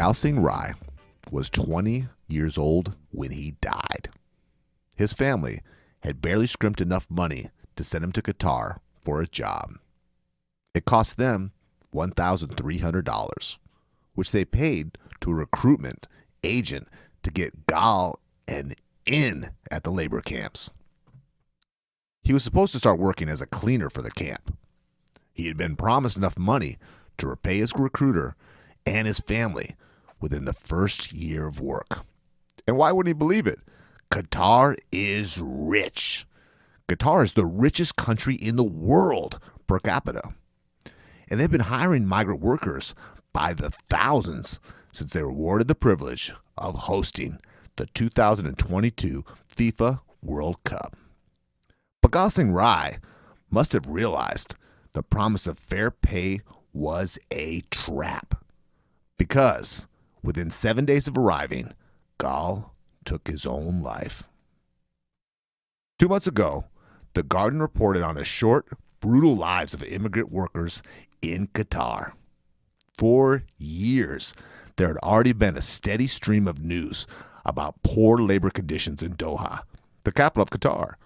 Gaussing Rai was 20 years old when he died. His family had barely scrimped enough money to send him to Qatar for a job. It cost them $1,300, which they paid to a recruitment agent to get Gal an in at the labor camps. He was supposed to start working as a cleaner for the camp. He had been promised enough money to repay his recruiter and his family within the first year of work. And why wouldn't he believe it? Qatar is rich. Qatar is the richest country in the world per capita. And they've been hiring migrant workers by the thousands since they were awarded the privilege of hosting the 2022 FIFA World Cup. But Gaussing Rai must have realized the promise of fair pay was a trap, because within 7 days of arriving, Gal took his own life. 2 months ago, The Guardian reported on the short, brutal lives of immigrant workers in Qatar. For years, there had already been a steady stream of news about poor labor conditions in Doha, the capital of Qatar,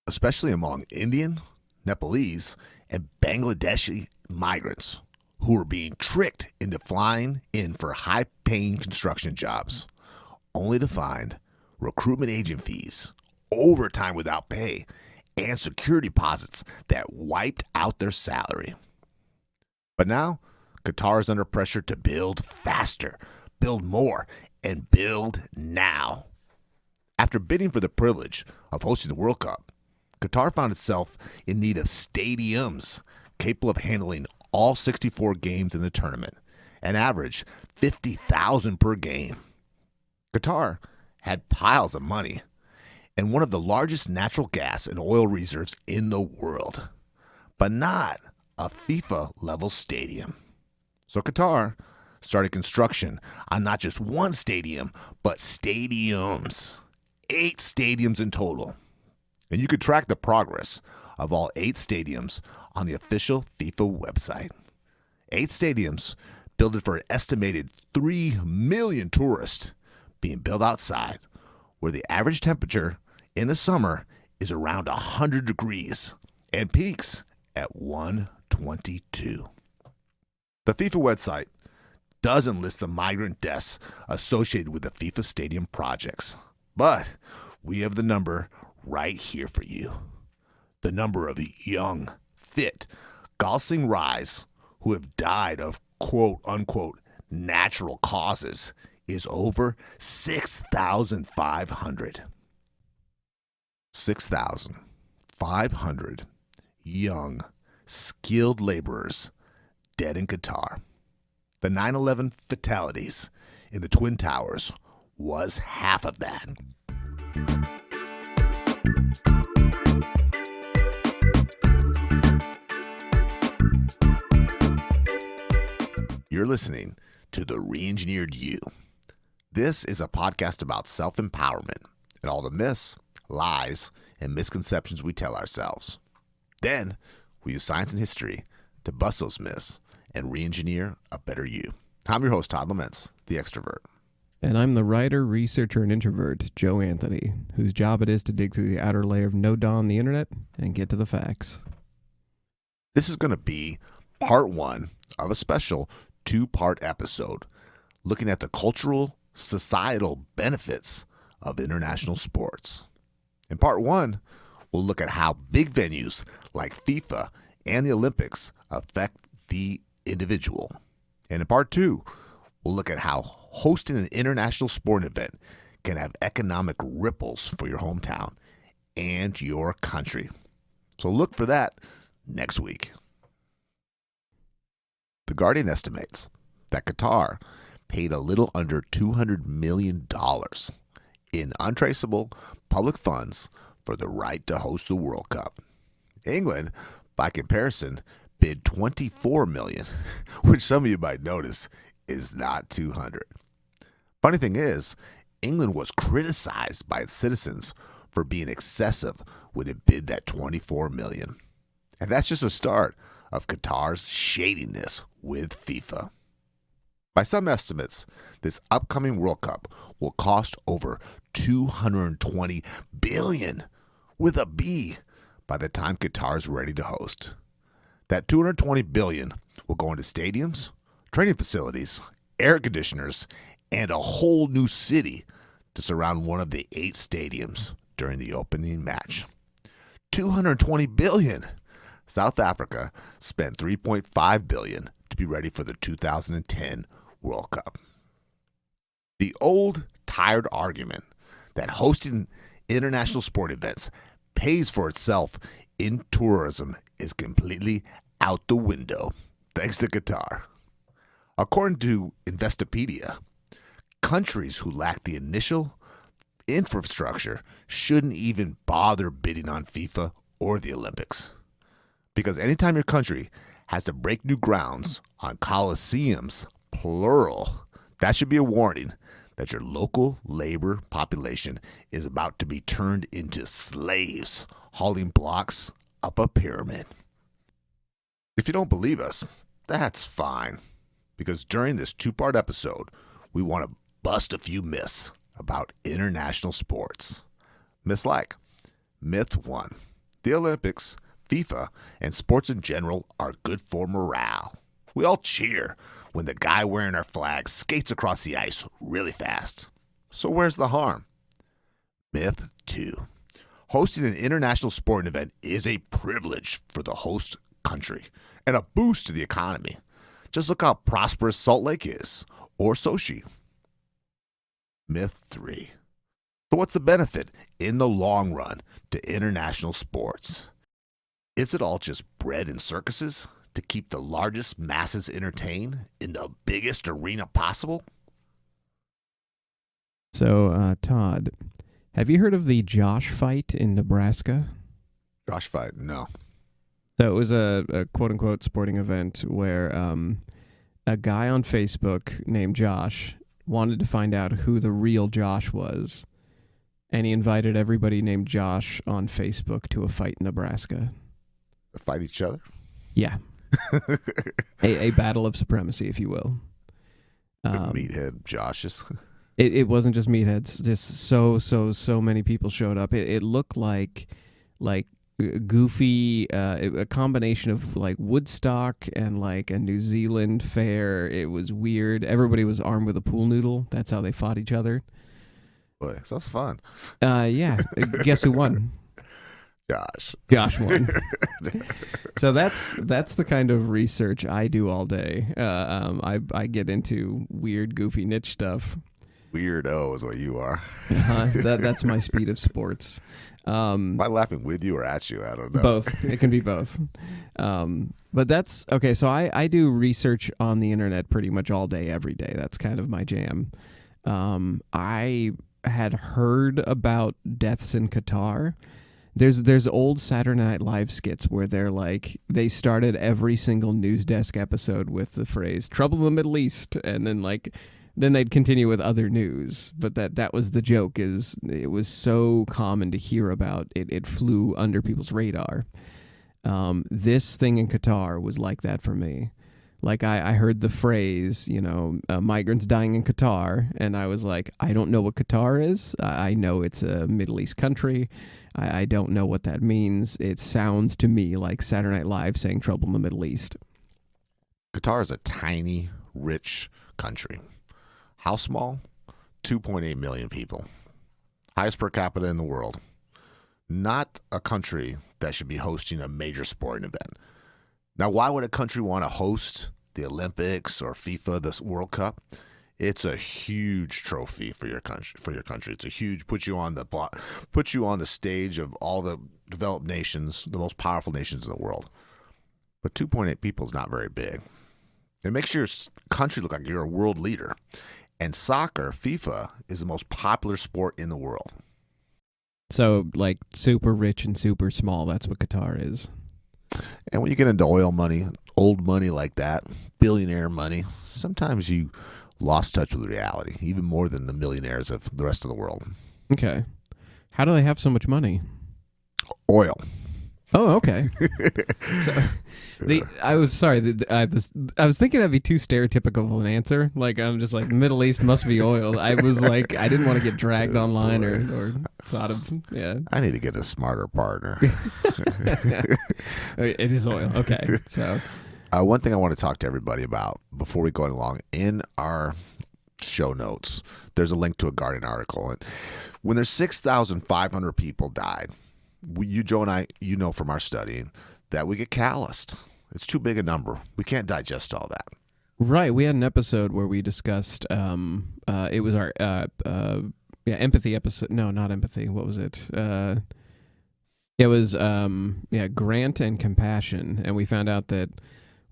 especially among Indian, Nepalese, and Bangladeshi migrants who were being tricked into flying in for high-paying construction jobs, only to find recruitment agent fees, overtime without pay, and security deposits that wiped out their salary. But now, Qatar is under pressure to build faster, build more, and build now. After bidding for the privilege of hosting the World Cup, Qatar found itself in need of stadiums capable of handling all 64 games in the tournament, an average 50,000 per game. Qatar had piles of money and one of the largest natural gas and oil reserves in the world, but not a FIFA-level stadium. So Qatar started construction on not just one stadium, but stadiums. 8 stadiums in total. And you could track the progress of all 8 stadiums on the official FIFA website. 8 stadiums built for an estimated 3 million tourists being built outside, where the average temperature in the summer is around 100 degrees and peaks at 122. The FIFA website doesn't list the migrant deaths associated with the FIFA stadium projects, but we have the number right here for you. The number of young, fit, Gaussing Rais who have died of quote-unquote natural causes is over 6,500. 6,500 young, skilled laborers dead in Qatar. The 9/11 fatalities in the Twin Towers was half of that. You're listening to The Reengineered You. This is a podcast about self-empowerment and all the myths, lies, and misconceptions we tell ourselves. Then we use science and history to bust those myths and re-engineer a better you. I'm your host, Todd Laments, the extrovert. And I'm the writer, researcher, and introvert, Joe Anthony, whose job it is to dig through the outer layer of no-daw on the internet and get to the facts. This is going to be part 1 of a special 2-part episode looking at the cultural, societal benefits of international sports. In part 1, we'll look at how big venues like FIFA and the Olympics affect the individual. And in part 2, we'll look at how hosting an international sporting event can have economic ripples for your hometown and your country. So look for that next week. The Guardian estimates that Qatar paid a little under $200 million in untraceable public funds for the right to host the World Cup. England, by comparison, bid $24 million, which some of you might notice is not 200. Funny thing is, England was criticized by its citizens for being excessive when it bid that $24 million. And that's just a start of Qatar's shadiness with FIFA. By some estimates, this upcoming World Cup will cost over $220 billion with a B by the time Qatar is ready to host. That $220 billion will go into stadiums, training facilities, air conditioners, and a whole new city to surround one of the 8 stadiums during the opening match. $220 billion. South Africa spent $3.5 billion to be ready for the 2010 World Cup. The old, tired argument that hosting international sport events pays for itself in tourism is completely out the window, thanks to Qatar. According to Investopedia, countries who lack the initial infrastructure shouldn't even bother bidding on FIFA or the Olympics. Because anytime your country has to break new grounds on coliseums, plural, that should be a warning that your local labor population is about to be turned into slaves, hauling blocks up a pyramid. If you don't believe us, that's fine. Because during this 2-part episode, we want to bust a few myths about international sports. Myths like: Myth 1. The Olympics, FIFA, and sports in general are good for morale. We all cheer when the guy wearing our flag skates across the ice really fast. So where's the harm? Myth 2. Hosting an international sporting event is a privilege for the host country and a boost to the economy. Just look how prosperous Salt Lake is, or Sochi. Myth 3. So what's the benefit in the long run to international sports? Is it all just bread and circuses to keep the largest masses entertained in the biggest arena possible? So, Todd, have you heard of the Josh fight in Nebraska? Josh fight? No. So it was a quote-unquote sporting event where a guy on Facebook named Josh wanted to find out who the real Josh was, and he invited everybody named Josh on Facebook to a fight in Nebraska. Fight each other? Yeah. a battle of supremacy, if you will. Meathead Joshes. It wasn't just meatheads. Just so many people showed up. It looked like goofy, a combination of like Woodstock and like a New Zealand fair. It was weird. Everybody was armed with a pool noodle. That's how they fought each other. Boy, sounds fun. Yeah. Guess who won? Josh won. So that's the kind of research I do all day. I get into weird, goofy niche stuff. Weirdo is what you are. That's my speed of sports. Am I laughing with you or at you? I don't know. Both. It can be both. But that's okay. So I do research on the internet pretty much all day, every day. That's kind of my jam. I had heard about deaths in Qatar. There's old Saturday Night Live skits where they started every single news desk episode with the phrase "trouble in the Middle East," and then they'd continue with other news. But that was the joke, is it was so common to hear about it. It flew under people's radar. This thing in Qatar was like that for me. Like I heard the phrase, migrants dying in Qatar, and I was like, I don't know what Qatar is. I know it's a Middle East country. I don't know what that means. It sounds to me like Saturday Night Live saying trouble in the Middle East. Qatar is a tiny, rich country. How small? 2.8 million people. Highest per capita in the world. Not a country that should be hosting a major sporting event. Now, why would a country want to host the Olympics or FIFA, this World Cup? It's a huge trophy for your country. It's a huge puts you on the stage of all the developed nations, the most powerful nations in the world. But 2.8 people is not very big. It makes your country look like you're a world leader. And soccer, FIFA, is the most popular sport in the world. So, like, super rich and super small, that's what Qatar is. And when you get into oil money, old money like that, billionaire money, sometimes you lost touch with reality, even more than the millionaires of the rest of the world. Okay. How do they have so much money? Oil. Oh, okay. So, I was sorry. I was thinking that'd be too stereotypical of an answer. Like I'm just like Middle East must be oil. I was like I didn't want to get dragged online or thought of I need to get a smarter partner. It is oil. Okay, so one thing I want to talk to everybody about before we go along in our show notes, there's a link to a Guardian article. And when there's 6,500 people died, you, Joe, and I, from our studying that we get calloused. It's too big a number. We can't digest all that. Right. We had an episode where we discussed. It was our empathy episode. No, not empathy. What was it? It was grant and compassion, and we found out that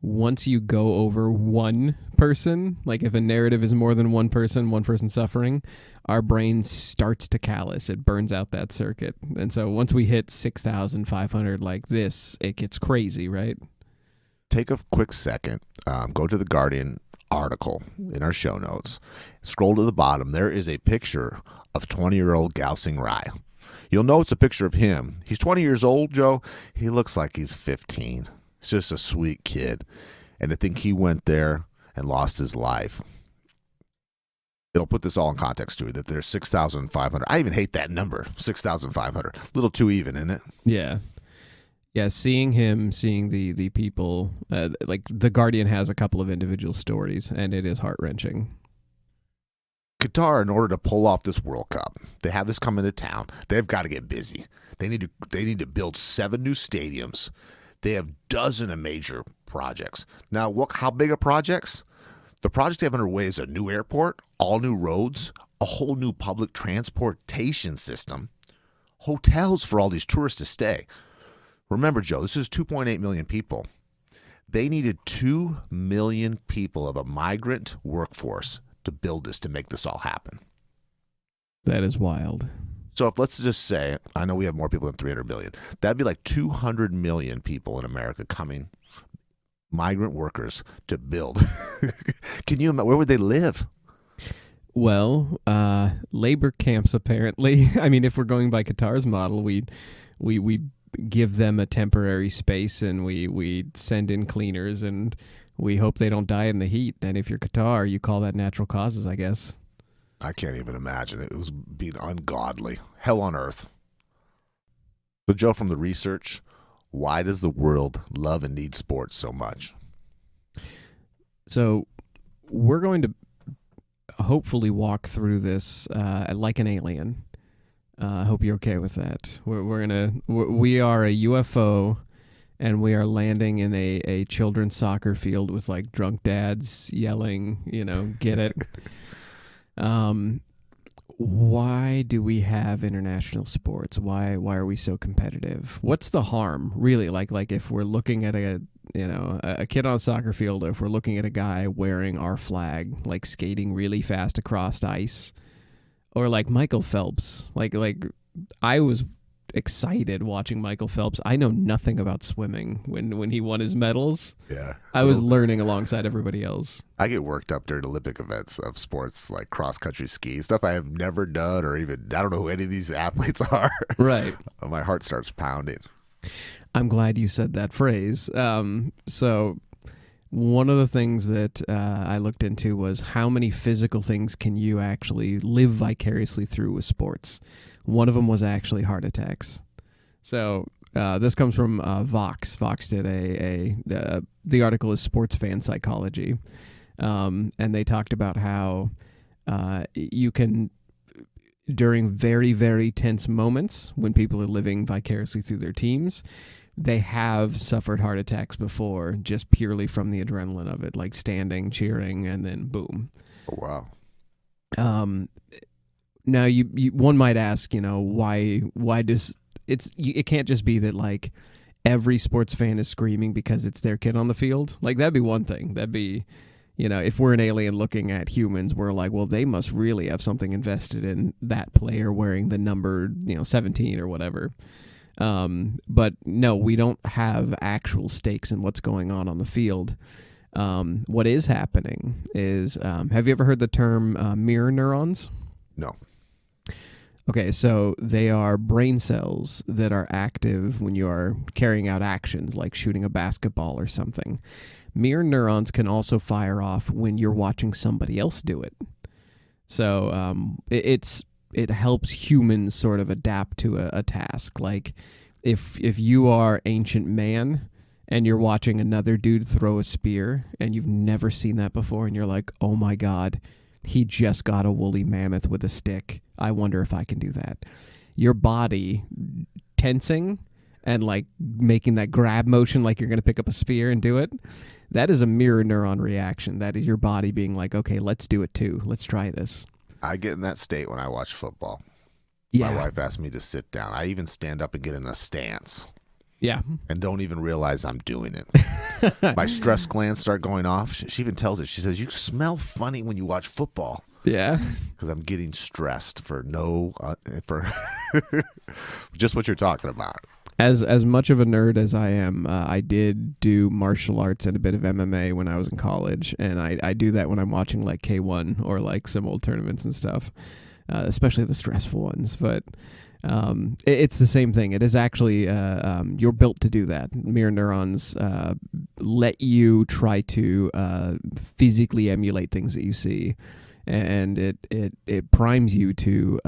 once you go over one person, like if a narrative is more than one person suffering, our brain starts to callous. It burns out that circuit. And so once we hit 6,500 like this, it gets crazy, right? Take a quick second. Go to the Guardian article in our show notes. Scroll to the bottom. There is a picture of 20-year-old Gao Sing Rai. You'll know it's a picture of him. He's 20 years old, Joe. He looks like he's 15. He's just a sweet kid. And to think he went there and lost his life. It'll put this all in context too, that there's 6,500. I even hate that number, 6,500. A little too even, isn't it? Yeah. Yeah, seeing the people, like The Guardian has a couple of individual stories, and it is heart-wrenching. Qatar, in order to pull off this World Cup, they have this come into town. They've got to get busy. They need to build 7 new stadiums. They have dozens of major projects. Now, how big are projects? The project they have underway is a new airport, all new roads, a whole new public transportation system, hotels for all these tourists to stay. Remember, Joe, this is 2.8 million people. They needed 2 million people of a migrant workforce to build this, to make this all happen. That is wild. So if let's just say, I know we have more people than 300 million. That'd be like 200 million people in America coming, migrant workers, to build. Can you imagine? Where would they live? Well, labor camps, apparently. I mean, if we're going by Qatar's model, we give them a temporary space and we send in cleaners and we hope they don't die in the heat. And if you're Qatar, you call that natural causes, I guess. I can't even imagine it. It was being ungodly. Hell on earth. So, Joe, from the research, why does the world love and need sports so much? So we're going to hopefully walk through this like an alien. I hope you're okay with that. We are a UFO, and we are landing in a children's soccer field with like drunk dads yelling, get it. Why do we have international sports? Why are we so competitive? What's the harm, really? Like if we're looking at a kid on a soccer field, or if we're looking at a guy wearing our flag, like skating really fast across ice, or like Michael Phelps, like I was excited watching Michael Phelps. I know nothing about swimming when he won his medals. Yeah. I was learning alongside everybody else. I get worked up during Olympic events of sports like cross-country ski, stuff I have never done, or even, I don't know who any of these athletes are. Right. My heart starts pounding. I'm glad you said that phrase. So one of the things that I looked into was how many physical things can you actually live vicariously through with sports? One of them was actually heart attacks. So this comes from Vox. Vox did the article is Sports Fan Psychology. And they talked about how you can, during very, very tense moments when people are living vicariously through their teams, they have suffered heart attacks before, just purely from the adrenaline of it, like standing, cheering, and then boom. Oh, wow. Now, one might ask, why does it can't just be that like every sports fan is screaming because it's their kid on the field. Like that'd be one thing. That'd be, if we're an alien looking at humans, we're like, well, they must really have something invested in that player wearing the number, 17 or whatever. But no, we don't have actual stakes in what's going on the field. What is happening is, have you ever heard the term mirror neurons? No. Okay, so they are brain cells that are active when you are carrying out actions like shooting a basketball or something. Mirror neurons can also fire off when you're watching somebody else do it. So it helps humans sort of adapt to a task. Like if you are ancient man and you're watching another dude throw a spear and you've never seen that before and you're like, oh my God, he just got a woolly mammoth with a stick. I wonder if I can do that. Your body tensing and like making that grab motion like you're going to pick up a spear and do it. That is a mirror neuron reaction. That is your body being like, okay, let's do it too. Let's try this. I get in that state when I watch football. Yeah. My wife asked me to sit down. I even stand up and get in a stance. Yeah. And don't even realize I'm doing it. My stress glands start going off. She even tells it. She says, you smell funny when you watch football. Yeah. Because I'm getting stressed for for just what you're talking about. As much of a nerd as I am, I did do martial arts and a bit of MMA when I was in college, and I do that when I'm watching like K1 or like some old tournaments and stuff, especially the stressful ones. But it's the same thing. It is actually you're built to do that. Mirror neurons let you try to physically emulate things that you see. And it primes you to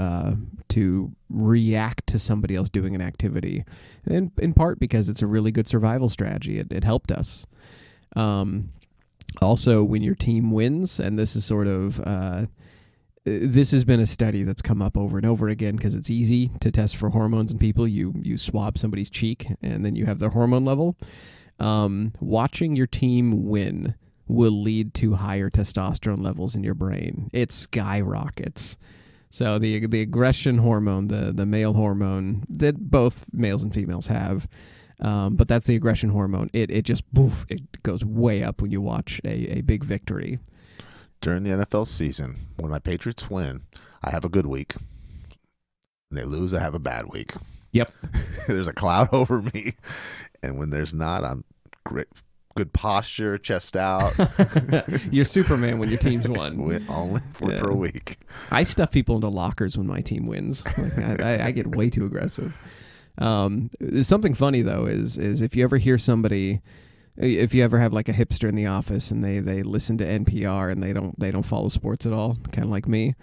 react to somebody else doing an activity, and in part because it's a really good survival strategy. It helped us. Also, when your team wins, and this is sort of this has been a study that's come up over and over again because it's easy to test for hormones in people. You swab somebody's cheek, and then you have their hormone level. Watching your team win will lead to higher testosterone levels in your brain. It skyrockets. So the aggression hormone, the male hormone that both males and females have, but that's the aggression hormone. It just it goes way up when you watch a big victory. During the NFL season, when my Patriots win, I have a good week. When they lose, I have a bad week. Yep. There's a cloud over me. And when there's not, I'm great. Good posture, chest out. You're Superman when your team's won. Only for a week. I stuff people into lockers when my team wins. Like, I get way too aggressive. Something funny though is if you ever hear somebody, if you ever have like a hipster in the office and they listen to NPR and they don't follow sports at all, kind of like me.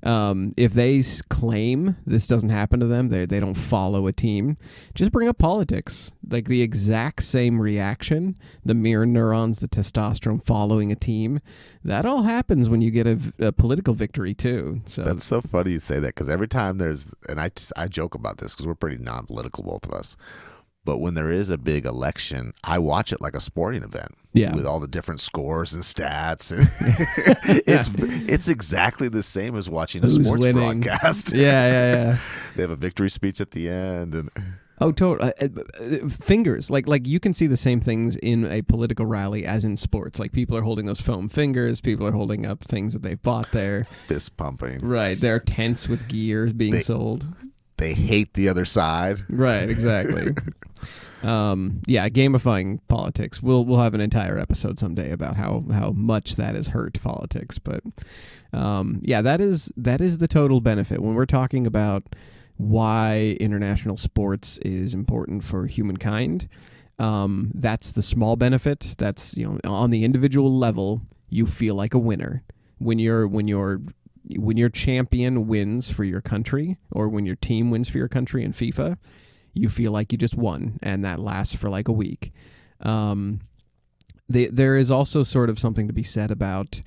If they claim this doesn't happen to them, they don't follow a team, just bring up politics. Like the exact same reaction, the mirror neurons, the testosterone following a team, that all happens when you get a political victory too. So that's so funny you say that, because every time I joke about this because we're pretty non-political, both of us. But when there is a big election, I watch it like a sporting event. Yeah. With all the different scores and stats. It's exactly the same as watching a sports broadcast. Yeah. They have a victory speech at the end. And oh, totally. Fingers. Like you can see the same things in a political rally as in sports. Like people are holding those foam fingers. People are holding up things that they've bought there. Fist pumping. Right. There are tents with gear being sold. They hate the other side. Right, exactly. Gamifying politics. We'll have an entire episode someday about how much that has hurt politics. But that is the total benefit when we're talking about why international sports is important for humankind. That's the small benefit. That's on the individual level, you feel like a winner when your champion wins for your country, or when your team wins for your country in FIFA, you feel like you just won, and that lasts for like a week. There is also sort of something to be said about,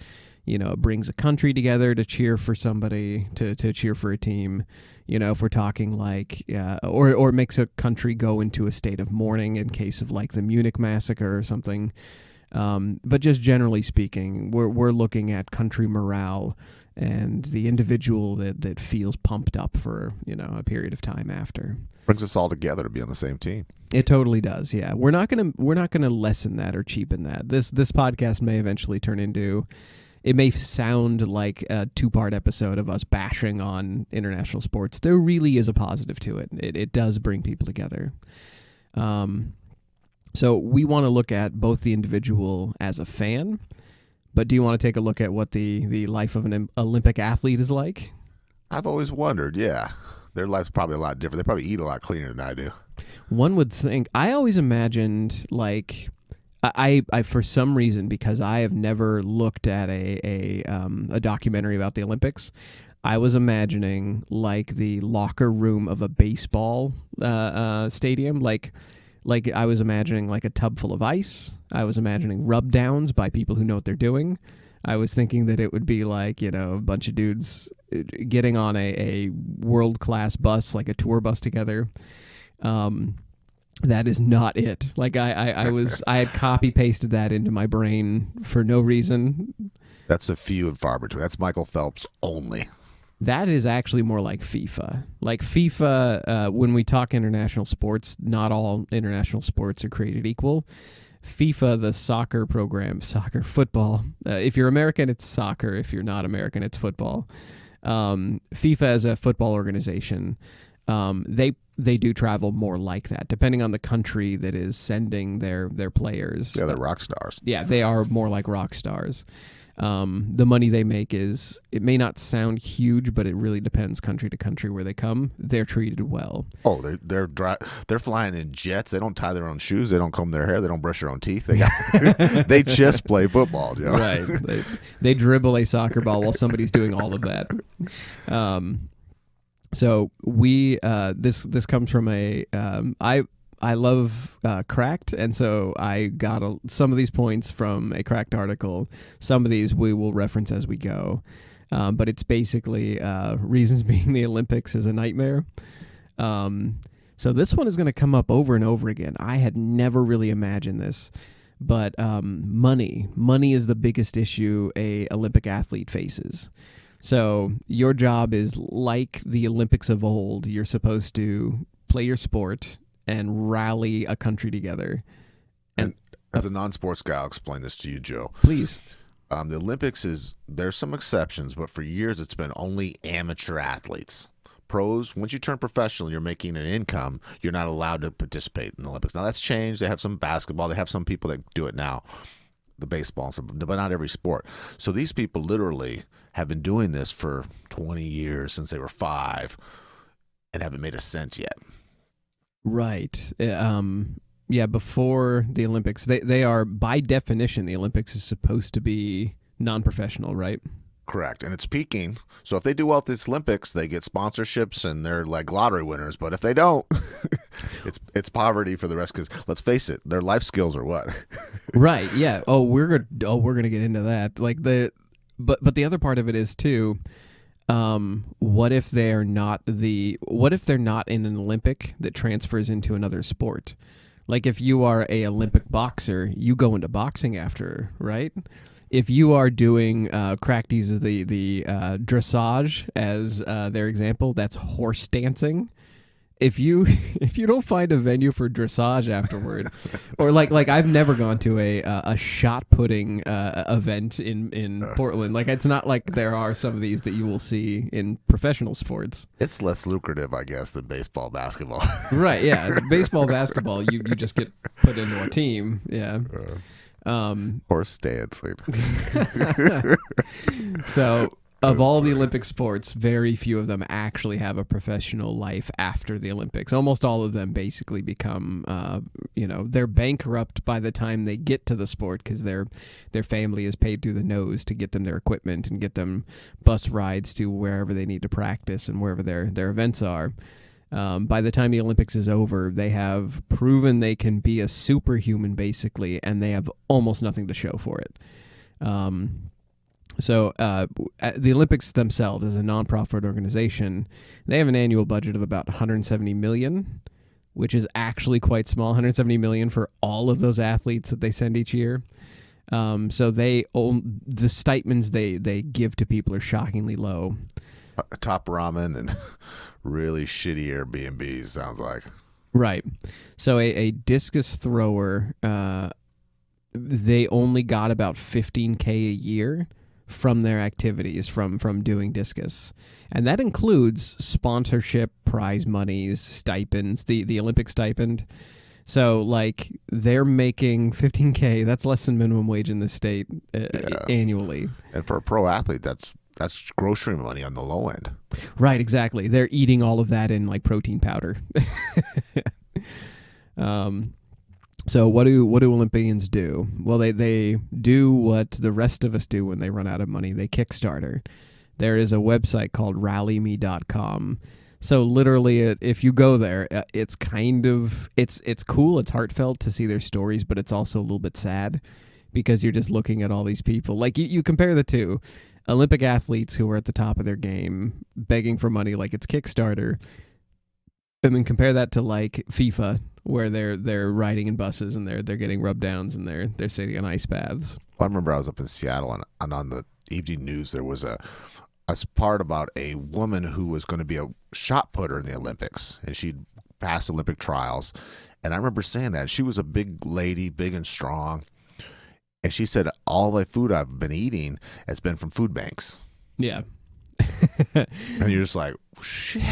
it brings a country together to cheer for somebody, to cheer for a team. If we're talking like, or makes a country go into a state of mourning in case of like the Munich massacre or something. But just generally speaking, we're looking at country morale and the individual that feels pumped up for a period of time after. Brings us all together to be on the same team. It totally does. Yeah, we're not gonna lessen that or cheapen that. This podcast may eventually turn into. It may sound like a 2-part episode of us bashing on international sports. There really is a positive to it. It does bring people together. So we want to look at both the individual as a fan. But do you want to take a look at what the life of an Olympic athlete is like? I've always wondered, yeah. Their life's probably a lot different. They probably eat a lot cleaner than I do. One would think. I always imagined like I for some reason, because I have never looked at a documentary about the Olympics, I was imagining like the locker room of a baseball stadium, like I was imagining like a tub full of ice. I was imagining rub downs by people who know what they're doing. I was thinking that it would be like, you know, a bunch of dudes getting on a world-class bus, like a tour bus together. That is not it. Like I had copy pasted that into my brain for no reason. That's a few and far between. That's Michael Phelps only. That is actually more like FIFA. Like FIFA, when we talk international sports, not all international sports are created equal. FIFA, the soccer program, football. If you're American, it's soccer. If you're not American, it's football. FIFA as a football organization, they do travel more like that, depending on the country that is sending their players. Yeah, they're rock stars. Yeah, they are more like rock stars. The money they make is, it may not sound huge, but it really depends country to country where they come. They're treated well. Oh, they're flying in jets. They don't tie their own shoes. They don't comb their hair. They don't brush their own teeth. They just play football, Joe. Right. They dribble a soccer ball while somebody's doing all of that. So we this comes from I love Cracked, and so I got some of these points from a Cracked article. Some of these we will reference as we go, but it's basically reasons being the Olympics is a nightmare. So this one is going to come up over and over again. I had never really imagined this, but money is the biggest issue a Olympic athlete faces. So your job is like the Olympics of old. You're supposed to play your sport and rally a country together. And as a non-sports guy, I'll explain this to you, Joe. Please. The Olympics there's some exceptions, but for years it's been only amateur athletes. Pros, once you turn professional, you're making an income, you're not allowed to participate in the Olympics. Now that's changed. They have some basketball. They have some people that do it now, the baseball and stuff, but not every sport. So these people literally have been doing this for 20 years, since they were 5, and haven't made a cent yet. Right. Yeah, before the Olympics, they are, by definition, the Olympics is supposed to be non-professional, right? Correct. And it's peaking. So if they do well at this Olympics, they get sponsorships and they're like lottery winners. But if they don't, it's poverty for the rest, because let's face it, their life skills are what? Right. Yeah. We're gonna get into that. Like but the other part of it is too, what if they're not in an Olympic that transfers into another sport? Like if you are a Olympic boxer, you go into boxing after, right? If you are doing, Cracked uses the dressage as their example, that's horse dancing. If you don't find a venue for dressage afterward, or like I've never gone to a shot putting event in Portland. Like it's not like there are some of these that you will see in professional sports. It's less lucrative, I guess, than baseball, basketball. Right? Yeah, baseball, basketball, you just get put into a team. Yeah. Horse dancing. So, of all the Olympic sports, very few of them actually have a professional life after the Olympics. Almost all of them basically become, they're bankrupt by the time they get to the sport, because their family is paid through the nose to get them their equipment and get them bus rides to wherever they need to practice and wherever their events are. By the time the Olympics is over, they have proven they can be a superhuman, basically, and they have almost nothing to show for it. So the Olympics themselves, as a nonprofit organization, they have an annual budget of about $170 million, which is actually quite small. $170 million for all of those athletes that they send each year. So the stipends they give to people are shockingly low. Top ramen and really shitty Airbnbs, sounds like. Right. So a discus thrower, they only got about $15K a year from their activities, from doing discus. And that includes sponsorship, prize monies, stipends, the Olympic stipend. So, like, they're making $15K. That's less than minimum wage in the state annually. And for a pro athlete, that's that's grocery money on the low end. Right, exactly. They're eating all of that in like protein powder. So what do Olympians do? Well, they do what the rest of us do when they run out of money. They Kickstarter. There is a website called rallyme.com. So literally, if you go there, it's kind of it's cool. It's heartfelt to see their stories, but it's also a little bit sad because you're just looking at all these people. Like you compare the two. Olympic athletes who are at the top of their game begging for money like it's Kickstarter, and then compare that to like FIFA where they're riding in buses and they're getting rub downs and they're sitting in ice baths. I remember I was up in Seattle and on the evening news there was a part about a woman who was going to be a shot putter in the Olympics, and she'd passed Olympic trials. And I remember saying that she was a big lady, big and strong. And she said, all the food I've been eating has been from food banks. Yeah. And you're just like, shit,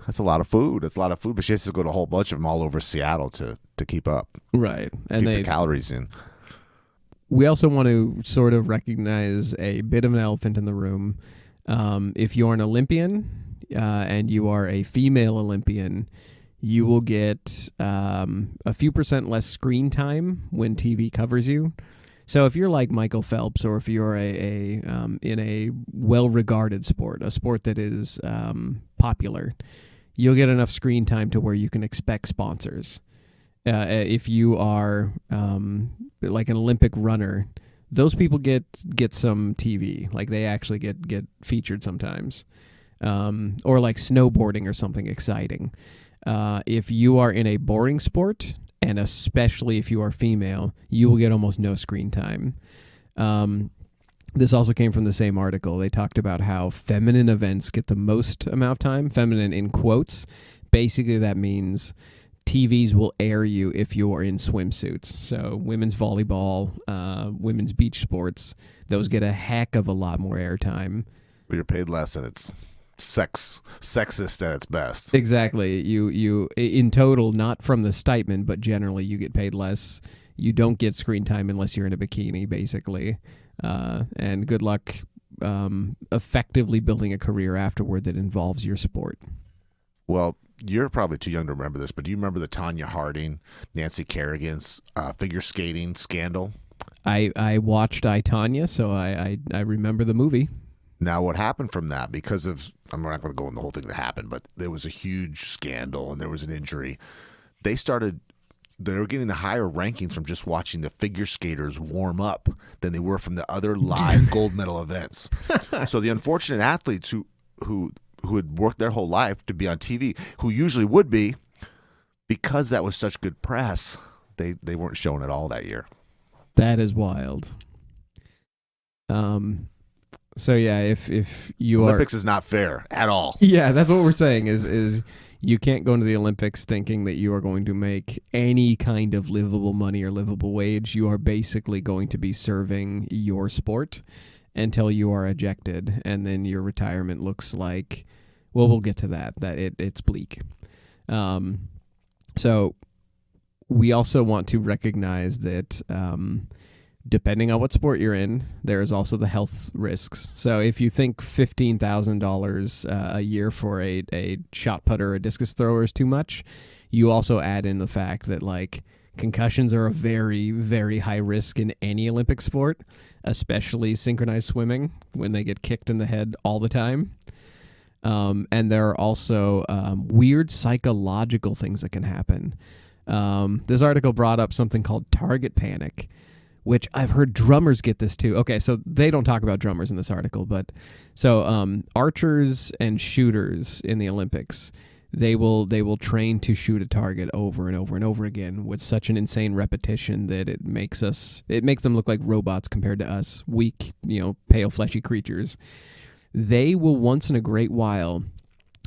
that's a lot of food. That's a lot of food. But she has to go to a whole bunch of them all over Seattle to keep up. Right. And keep the calories in. We also want to sort of recognize a bit of an elephant in the room. If you're an Olympian and you are a female Olympian, you will get a few percent less screen time when TV covers you. So if you're like Michael Phelps, or if you're in a well-regarded sport, a sport that is popular, you'll get enough screen time to where you can expect sponsors. If you are like an Olympic runner, those people get some TV. Like they actually get featured sometimes, or like snowboarding or something exciting. If you are in a boring sport, and especially if you are female, you will get almost no screen time. This also came from the same article. They talked about how feminine events get the most amount of time. Feminine in quotes. Basically, that means TVs will air you if you are in swimsuits. So women's volleyball, women's beach sports, those get a heck of a lot more airtime. But you're paid less, and it's sexist at its best. Exactly. You in total, not from the stipend, but generally you get paid less. You don't get screen time unless you're in a bikini, basically. And good luck effectively building a career afterward that involves your sport. Well, you're probably too young to remember this, but do you remember the Tanya Harding, Nancy Kerrigan's figure skating scandal? I watched I, Tonya, so I remember the movie. Now, what happened from that, because of, I'm not going to go in the whole thing that happened, but there was a huge scandal and there was an injury. They were getting the higher rankings from just watching the figure skaters warm up than they were from the other live gold medal events. So the unfortunate athletes who had worked their whole life to be on TV, who usually would be, because that was such good press, they weren't shown at all that year. That is wild. So yeah, if you Olympics is not fair at all. Yeah, that's what we're saying is you can't go into the Olympics thinking that you are going to make any kind of livable money or livable wage. You are basically going to be serving your sport until you are ejected, and then your retirement looks like, well, we'll get to that it's bleak. So we also want to recognize that depending on what sport you're in, there is also the health risks. So if you think $15,000 a year for a shot putter or a discus thrower is too much, you also add in the fact that like concussions are a very, very high risk in any Olympic sport, especially synchronized swimming when they get kicked in the head all the time. And there are also weird psychological things that can happen. This article brought up something called target panic, which I've heard drummers get this too. Okay, so they don't talk about drummers in this article, but so archers and shooters in the Olympics, they will train to shoot a target over and over and over again with such an insane repetition that it makes them look like robots compared to us, weak, pale, fleshy creatures. They will once in a great while,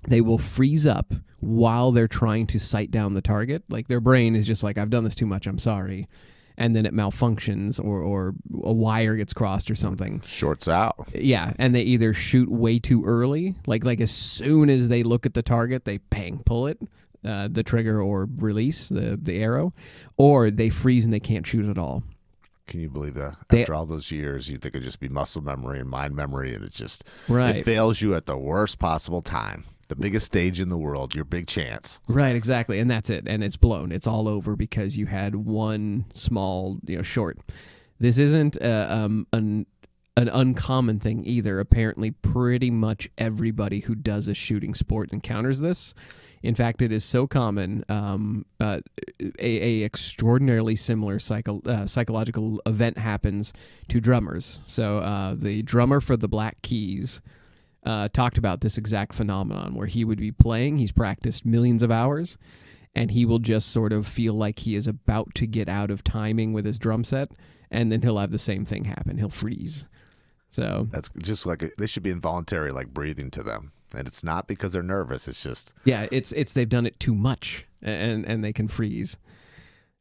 they will freeze up while they're trying to sight down the target. Like their brain is just like, I've done this too much, I'm sorry. And then it malfunctions or a wire gets crossed or something. Shorts out. Yeah, and they either shoot way too early, like as soon as they look at the target, they pull it, the trigger or release the arrow, or they freeze and they can't shoot at all. Can you believe that? They- After all those years, you think it'd just be muscle memory and mind memory, and Right. it fails you at the worst possible time. The biggest stage in the world, your big chance. Right, exactly. And that's it. And it's blown. It's all over because you had one small, short. This isn't an uncommon thing either. Apparently, pretty much everybody who does a shooting sport encounters this. In fact, it is so common. A extraordinarily similar psychological event happens to drummers. So the drummer for the Black Keys talked about this exact phenomenon where he would be playing. He's practiced millions of hours, and he will just sort of feel like he is about to get out of timing with his drum set, and then he'll have the same thing happen. He'll freeze. So that's just like they should be involuntary, like breathing to them. And it's not because they're nervous. It's just it's they've done it too much, and they can freeze.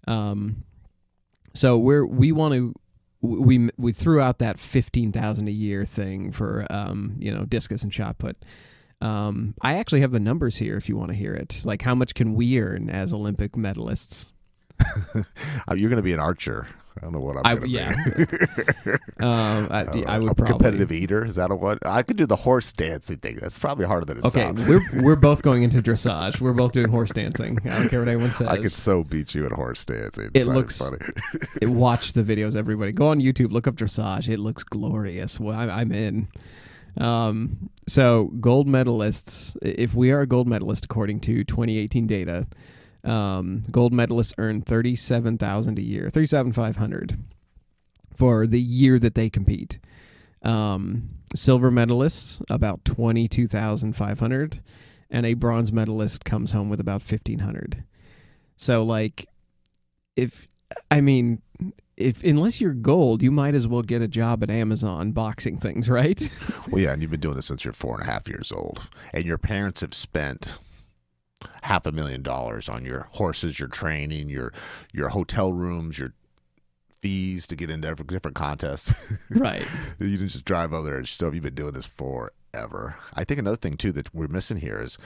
So we threw out that 15,000 a year thing for discus and shot put. I actually have the numbers here if you want to hear it. Like, how much can we earn as Olympic medalists? You're going to be an archer. I don't know what I'm going to be. I would a probably competitive eater. Is that a what? I could do the horse dancing thing. That's probably harder than it sounds. we're both going into dressage. We're both doing horse dancing. I don't care what anyone says. I could so beat you at horse dancing. It looks funny. Watch the videos, everybody. Go on YouTube, look up dressage. It looks glorious. Well, I'm in. So gold medalists. If we are a gold medalist according to 2018 data. Gold medalists earn $37,000 a year, $37,500 for the year that they compete. Silver medalists about $22,500, and a bronze medalist comes home with about $1,500. So, like, unless you're gold, you might as well get a job at Amazon boxing things, right? Well, yeah, and you've been doing this since you're 4.5 years old, and your parents have spent $500,000 on your horses, your training, your hotel rooms, your fees to get into different contests. Right. You didn't just drive over there and stuff. You've been doing this forever. I think another thing too that we're missing here is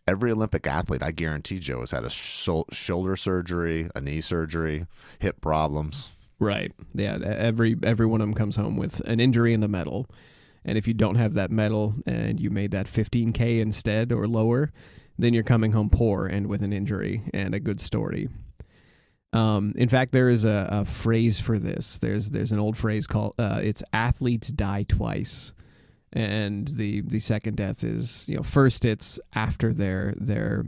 every Olympic athlete, I guarantee, Joe, has had a shoulder surgery, a knee surgery, hip problems. Right. Yeah. Every one of them comes home with an injury and a medal. And if you don't have that medal and you made that $15K instead or lower, then you're coming home poor and with an injury and a good story. In fact, there is a phrase for this. There's an old phrase called it's athletes die twice, and the second death is first it's after their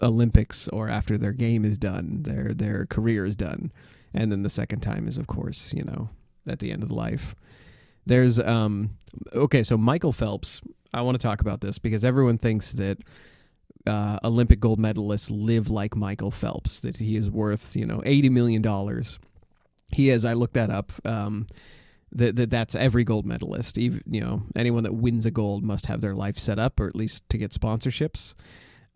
Olympics or after their game is done, their career is done, and then the second time is of course at the end of life. There's so Michael Phelps. I want to talk about this because everyone thinks that Olympic gold medalists live like Michael Phelps, that he is worth, $80 million. He is, I looked that up, that's every gold medalist. Even, anyone that wins a gold must have their life set up, or at least to get sponsorships.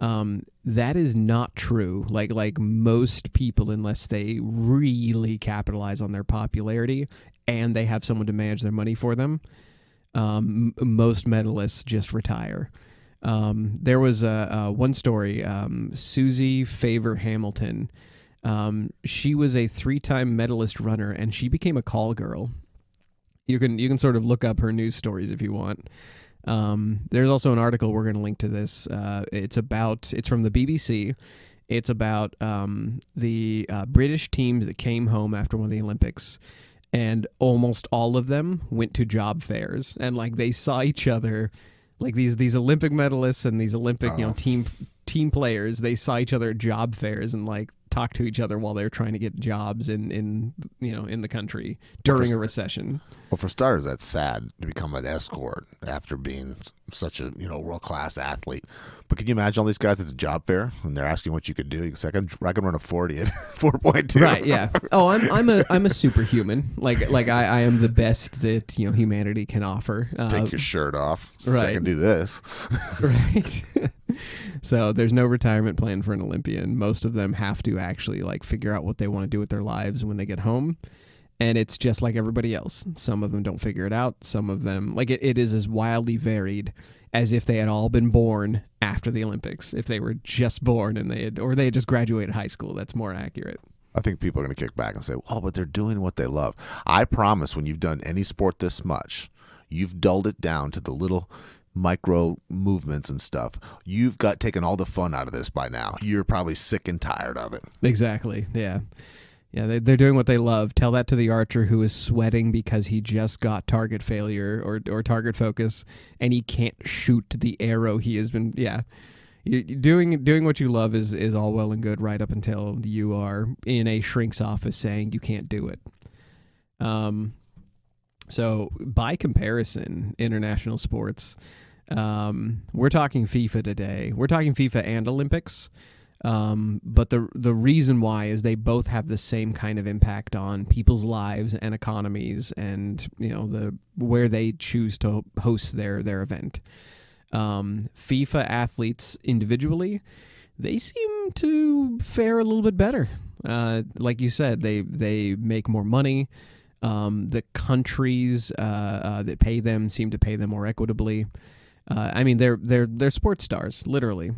That is not true. Like most people, unless they really capitalize on their popularity and they have someone to manage their money for them, most medalists just retire. There was one story, Susie Favor Hamilton. She was a 3-time medalist runner, and she became a call girl. You can sort of look up her news stories if you want. There's also an article, we're going to link to this. It's from the BBC. It's about the British teams that came home after one of the Olympics, and almost all of them went to job fairs, and they saw each other. Like these Olympic medalists and these Olympic team players, they saw each other at job fairs and talked to each other while they were trying to get jobs in the country during a recession. Well, for starters, that's sad to become an escort after being such a world class athlete. But can you imagine all these guys at the job fair and they're asking what you could do? You say, I can run a 40 at 4.2. Right? Yeah. Oh, I'm a superhuman. I am the best that humanity can offer. Take your shirt off. Right. I can do this. Right. So there's no retirement plan for an Olympian. Most of them have to actually figure out what they want to do with their lives when they get home. And it's just like everybody else. Some of them don't figure it out. Some of them, it is as wildly varied as if they had all been born after the Olympics. If they were just born and they had just graduated high school, that's more accurate. I think people are going to kick back and say, oh, but they're doing what they love. I promise when you've done any sport this much, you've dulled it down to the little micro movements and stuff. You've got taken all the fun out of this by now. You're probably sick and tired of it. Exactly. Yeah. Yeah, they're doing what they love. Tell that to the archer who is sweating because he just got target failure or target focus, and he can't shoot the arrow he has been. Yeah, doing what you love is all well and good right up until you are in a shrink's office saying you can't do it. So by comparison, international sports, we're talking FIFA today. We're talking FIFA and Olympics. But the reason why is they both have the same kind of impact on people's lives and economies, and where they choose to host their event. FIFA athletes individually, they seem to fare a little bit better. Like you said, they make more money. The countries that pay them seem to pay them more equitably. I mean, they're sports stars, literally.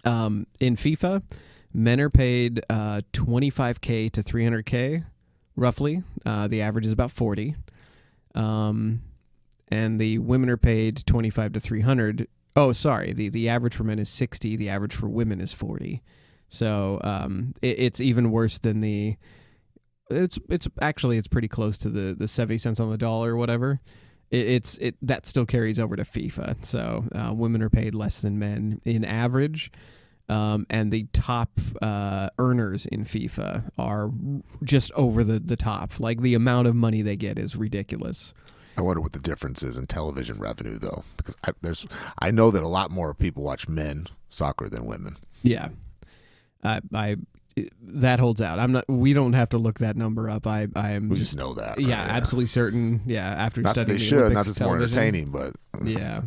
In FIFA, men are paid $25K to $300K, roughly. The average is about 40. And the women are paid 25 to 300. Oh, sorry. The average for men is 60. The average for women is 40. So it's even worse than the. It's pretty close to the 70 cents on the dollar or whatever. That still carries over to FIFA. So women are paid less than men in average. And the top earners in FIFA are just over the top. Like, the amount of money they get is ridiculous. I wonder what the difference is in television revenue, though, because I know that a lot more people watch men soccer than women. Yeah, that holds out. We don't have to look that number up. I am. We just know that. Yeah, right? Absolutely certain. Yeah, after not studying that they the should, Olympics not that's television. more entertaining, but yeah.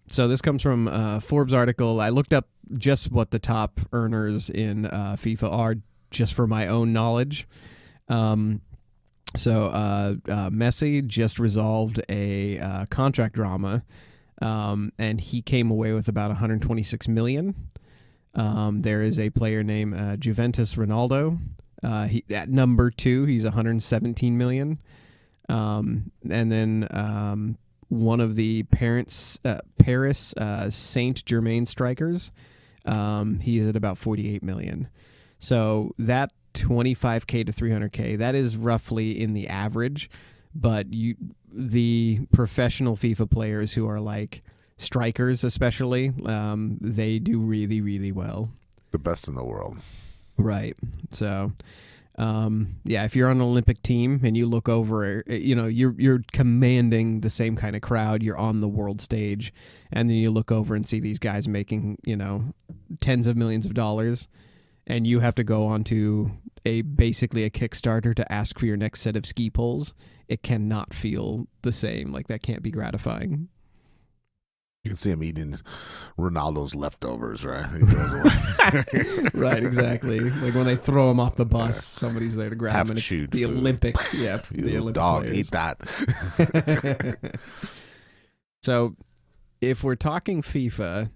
So this comes from a Forbes article. I looked up just what the top earners in FIFA are, just for my own knowledge. Messi just resolved a contract drama, and he came away with about $126 million. There is a player named Juventus Ronaldo. He at number 2, he's $117 million. And then one of the Paris Saint-Germain strikers, he is at about $48 million. So that $25K to $300K, that is roughly in the average, but the professional FIFA players who are like strikers especially, they do really, really well. The best in the world. Right. So if you're on an Olympic team and you look over, you're commanding the same kind of crowd. You're on the world stage, and then you look over and see these guys making, tens of millions of dollars, and you have to go onto basically a Kickstarter to ask for your next set of ski poles. It cannot feel the same. Like, that can't be gratifying. You can see him eating Ronaldo's leftovers, right? He throws away. Right, exactly. Like when they throw him off the bus, somebody's there to grab him, and it's the food. Olympic. Yeah, the Olympic dog, players. eat that. So, if we're talking FIFA,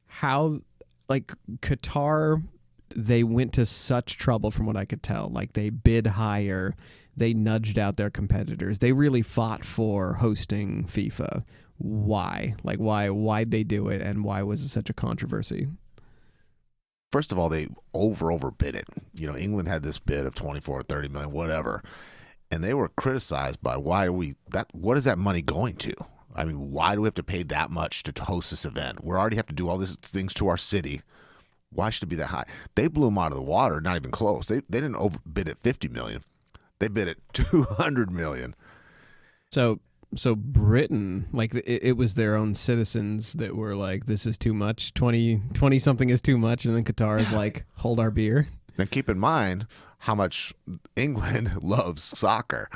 how, like, Qatar, they went to such trouble from what I could tell. Like, they bid higher, they nudged out their competitors. They really fought for hosting FIFA. Why? Like, why'd they do it, and why was it such a controversy? First of all, they overbid it. England had this bid of 24 or 30 million, whatever, and they were criticized by what is that money going to? I mean, why do we have to pay that much to host this event? We already have to do all these things to our city. Why should it be that high? They blew them out of the water, not even close. They didn't overbid at 50 million. They bid at 200 million. So Britain, like, it was their own citizens that were like, this is too much, 20 something is too much, and then Qatar is like, hold our beer. Now keep in mind how much England loves soccer.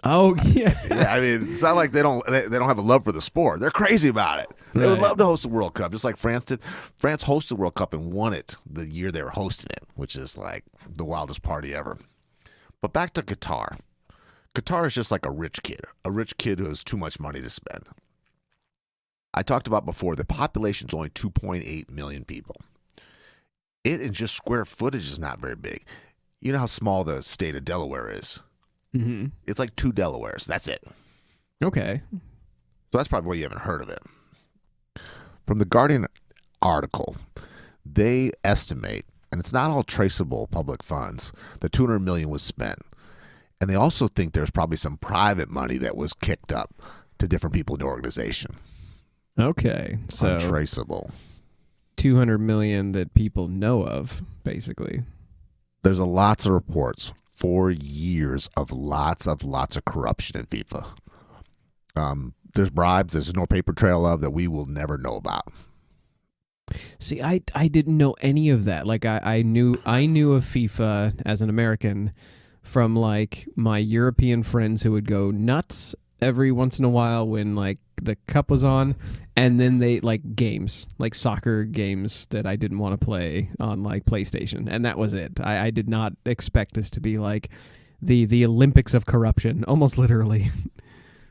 Oh yeah. Yeah, I mean, it's not like they don't have a love for the sport. They're crazy about it. They would love to host the World Cup, just like France did. France hosted the World Cup and won it the year they were hosting it, which is like the wildest party ever. But back to Qatar. Qatar is just like a rich kid who has too much money to spend. I talked about before, the population is only 2.8 million people. It in just square footage is not very big. You know how small the state of Delaware is? Mm-hmm. It's like 2 Delawares. That's it. Okay. So that's probably why you haven't heard of it. From the Guardian article, they estimate, and it's not all traceable public funds, that $200 million was spent. And they also think there's probably some private money that was kicked up to different people in the organization. Okay. So untraceable. 200 million that people know of, basically. There's lots of reports, 4 years of lots of corruption in FIFA. There's bribes. There's no paper trail of that we will never know about. See, I didn't know any of that. Like I knew of FIFA as an American from like my European friends who would go nuts every once in a while when like the cup was on, and then they like games, like soccer games that I didn't want to play on like PlayStation, and that was it. I did not expect this to be like the Olympics of corruption, almost literally.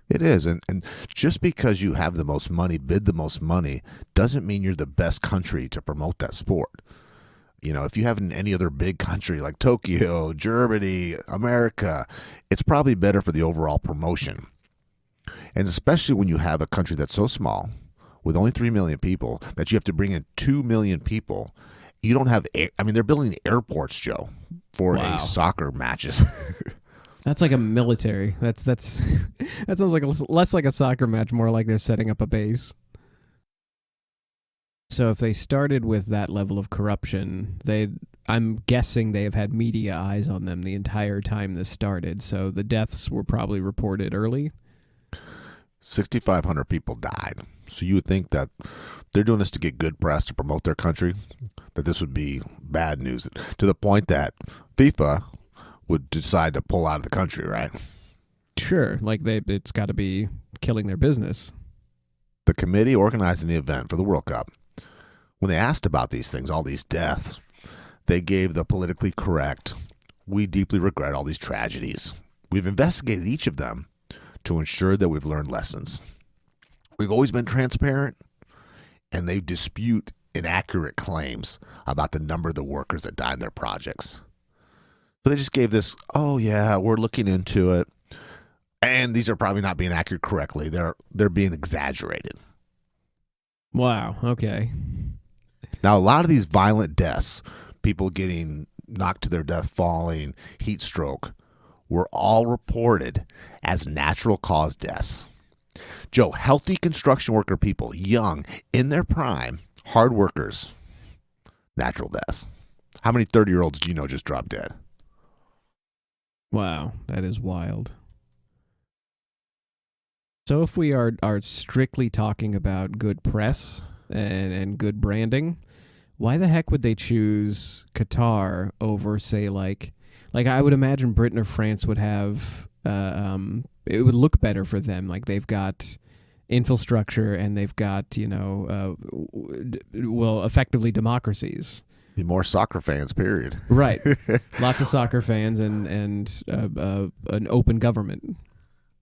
It is, and just because you have the most money, bid the most money, doesn't mean you're the best country to promote that sport. You know, if you have in any other big country like Tokyo, Germany, America, it's probably better for the overall promotion. And especially when you have a country that's so small, with only 3 million people, that you have to bring in 2 million people. You don't have, they're building airports, Joe, for a soccer matches. That's like a military. That sounds like less like a soccer match, more like they're setting up a base. So if they started with that level of corruption, I'm guessing they have had media eyes on them the entire time this started. So the deaths were probably reported early. 6,500 people died. So you would think that they're doing this to get good press to promote their country, that this would be bad news, to the point that FIFA would decide to pull out of the country, right? Sure, like it's got to be killing their business. The committee organizing the event for the World Cup, when they asked about these things, all these deaths, they gave the politically correct, we deeply regret all these tragedies. We've investigated each of them to ensure that we've learned lessons. We've always been transparent, and they dispute inaccurate claims about the number of the workers that died in their projects. So they just gave this, oh yeah, we're looking into it. And these are probably not being accurate correctly. They're being exaggerated. Wow, okay. Now, a lot of these violent deaths, people getting knocked to their death, falling, heat stroke, were all reported as natural cause deaths. Joe, healthy construction worker people, young, in their prime, hard workers, natural deaths. How many 30-year-olds do you know just dropped dead? Wow, that is wild. So if we are strictly talking about good press and good branding, why the heck would they choose Qatar over, say, like I would imagine Britain or France would have, it would look better for them. Like they've got infrastructure and they've got, effectively democracies. More soccer fans, period. Right. Lots of soccer fans and an open government.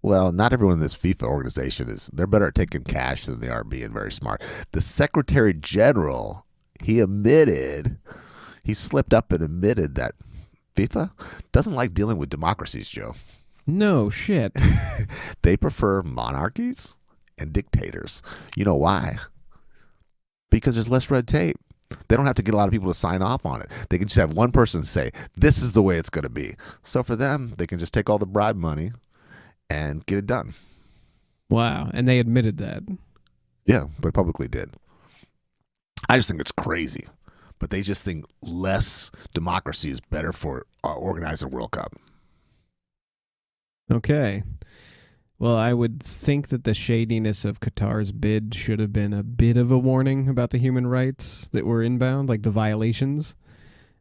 Well, not everyone in this FIFA organization they're better at taking cash than they are being very smart. The Secretary General, he slipped up and admitted that FIFA doesn't like dealing with democracies, Joe. No shit. They prefer monarchies and dictators. You know why? Because there's less red tape. They don't have to get a lot of people to sign off on it. They can just have one person say, this is the way it's going to be. So for them, they can just take all the bribe money and get it done. Wow. And they admitted that. Yeah, they publicly did. I just think it's crazy. But they just think less democracy is better for organizing a World Cup. Okay. Well, I would think that the shadiness of Qatar's bid should have been a bit of a warning about the human rights that were inbound, like the violations.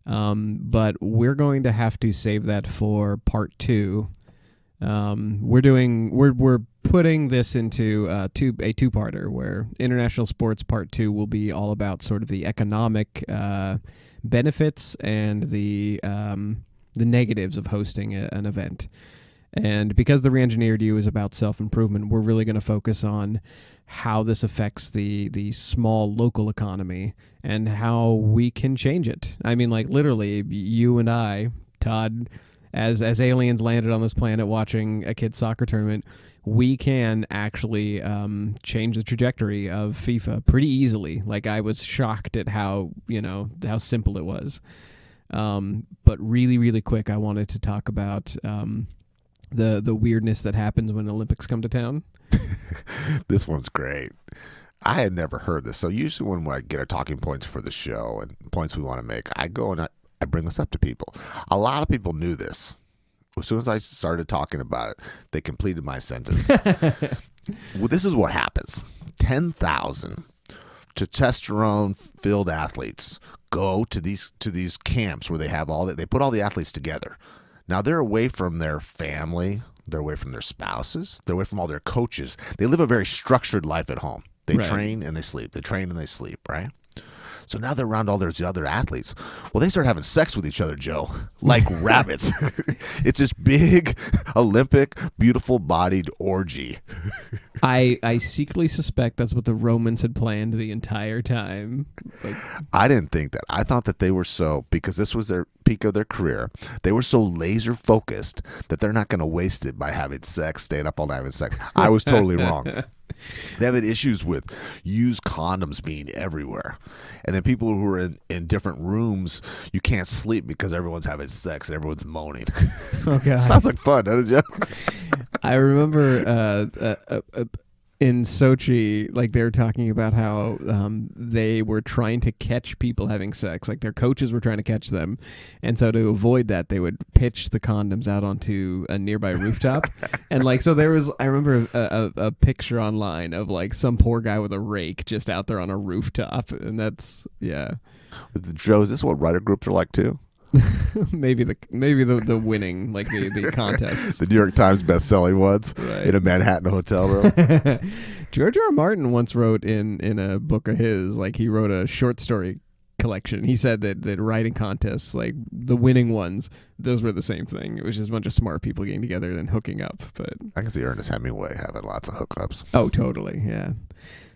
But we're going to have to save that for part 2. We're putting this into a two-parter where international sports part 2 will be all about sort of the economic benefits and the negatives of hosting an event. And because the Reengineered You is about self-improvement, we're really going to focus on how this affects the small local economy and how we can change it. I mean, like literally, you and I, Todd, as aliens landed on this planet watching a kid's soccer tournament, we can actually change the trajectory of FIFA pretty easily. Like, I was shocked at how simple it was. But really, really quick, I wanted to talk about the weirdness that happens when Olympics come to town. This one's great. I had never heard this. So usually when I get our talking points for the show and points we want to make, I go and I bring this up to people. A lot of people knew this. As soon as I started talking about it, they completed my sentence. Well, this is what happens. 10,000 testosterone-filled athletes go to these camps where they have they put all the athletes together. Now they're away from their family, they're away from their spouses, they're away from all their coaches. They live a very structured life at home. They train and they sleep. They train and they sleep, right? So now they're around all those other athletes. Well, they start having sex with each other, Joe, like rabbits. It's this big, Olympic, beautiful-bodied orgy. I secretly suspect that's what the Romans had planned the entire time. I didn't think that. I thought that they were because this was their peak of their career, they were so laser-focused that they're not going to waste it by having sex, staying up all night having sex. I was totally wrong. They have issues with used condoms being everywhere. And then people who are in different rooms, you can't sleep because everyone's having sex and everyone's moaning. Okay. Sounds like fun, doesn't it, Jeff? I remember in Sochi, like they were talking about how they were trying to catch people having sex. Like their coaches were trying to catch them. And so to avoid that, they would pitch the condoms out onto a nearby rooftop. And like, so I remember a picture online of like some poor guy with a rake just out there on a rooftop. And that's, yeah. Joe, is this what writer groups are like too? maybe the winning, like the contests. The New York Times best-selling ones, right, in a Manhattan hotel room. George R. R. Martin once wrote in a book of his, like he wrote a short story collection. He said that writing contests, like the winning ones, those were the same thing. It was just a bunch of smart people getting together and hooking up. But I can see Ernest Hemingway having lots of hookups. Oh, totally, yeah.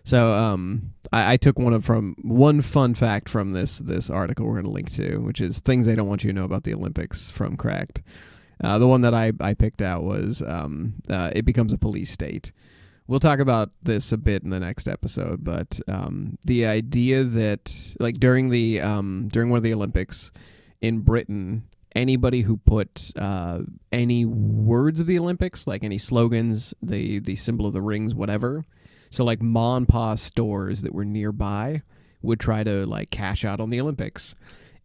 So I took one fun fact from this article we're going to link to, which is things they don't want you to know about the Olympics from Cracked. The one that I picked out was it becomes a police state. We'll talk about this a bit in the next episode, but the idea that like during one of the Olympics in Britain, anybody who put any words of the Olympics, like any slogans, the symbol of the rings, whatever. So like ma and pa stores that were nearby would try to like cash out on the Olympics.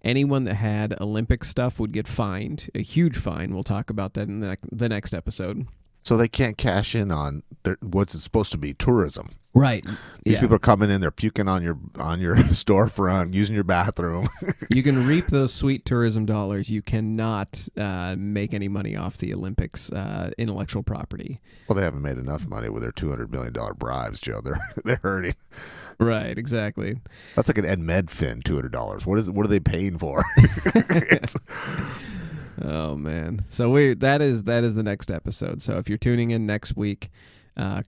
Anyone that had Olympic stuff would get fined, a huge fine. We'll talk about that in the next episode. So they can't cash in on what's supposed to be tourism. Right. These people are coming in, they're puking on your storefront, using your bathroom. You can reap those sweet tourism dollars. You cannot make any money off the Olympics intellectual property. Well, they haven't made enough money with their $200 million bribes, Joe. They're hurting. Right, exactly. That's like an Ed Medfin $200. What are they paying for? Oh man. So that is the next episode. So if you're tuning in next week,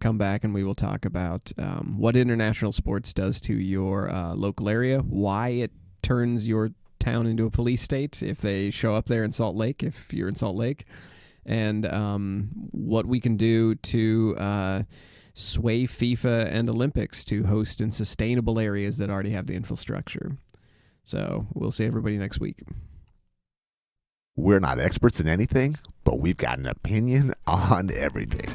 come back and we will talk about what international sports does to your local area, why it turns your town into a police state if they show up there in Salt Lake, if you're in Salt Lake, and what we can do to sway FIFA and Olympics to host in sustainable areas that already have the infrastructure. So we'll see everybody next week. We're not experts in anything, but we've got an opinion on everything.